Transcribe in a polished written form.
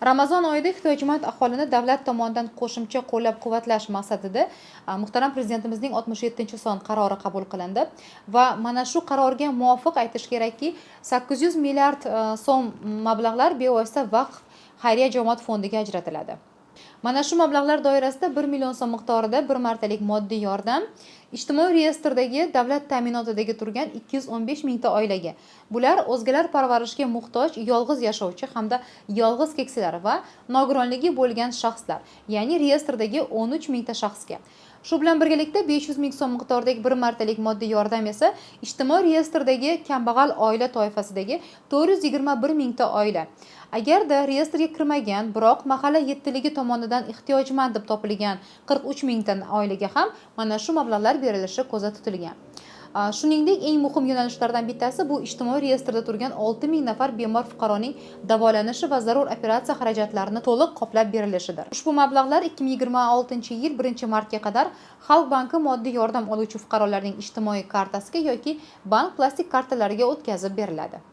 Ramazon oyida ehtiyojmand aholini davlat tomonidan qo'shimcha qo'llab-quvvatlash maqsadida muhtaram prezidentimizning 67-son qarori qabul qilindi va mana shu qarorga muvofiq aytish kerakki, 800 milliard so'm mablag'lar bevosita vaqf xayriya jamoat fondiga ajratiladi. Mana shu mablag'lar doirasida 1 million so'm miqdorida bir martalik moddiy yordam ijtimoiy reyestrdagi davlat ta'minotidagi turgan 215 mingta oilaga, bular o'zgalar parvarishiga muhtoj, yolg'iz yashovchi hamda yolg'iz keksalar va nogironligi bo'lgan shaxslar, ya'ni reyestrdagi 13 mingta shaxsga. Shu bilan birgalikda 500 ming so'm miqdoridagi bir martalik moddiy yordam esa ijtimoiy reyestrdagi kambag'al oila toifasidagi 421 mingta oila. Agarda reyestrga kirmagan, biroq mahalla yettiligi tomonidan ehtiyojmand deb topilgan 43 mingta oilaga ham mana shu mablag'lar berilishi ko'zda tutilgan. Shuningdek, eng muhim yo'nalishlardan bittasi bu ijtimoiy reyestrda turgan 6 ming nafar bemor fuqaroning davolanishi va zarur operatsiya xarajatlarini to'liq qoplab berilishidir. Ushbu mablag'lar 2026-yil 1-martga qadar Xalq banki moddiy yordam oluvchi fuqarolarning ijtimoiy kartasiga yoki bank plastik kartalariga o'tkazib beriladi.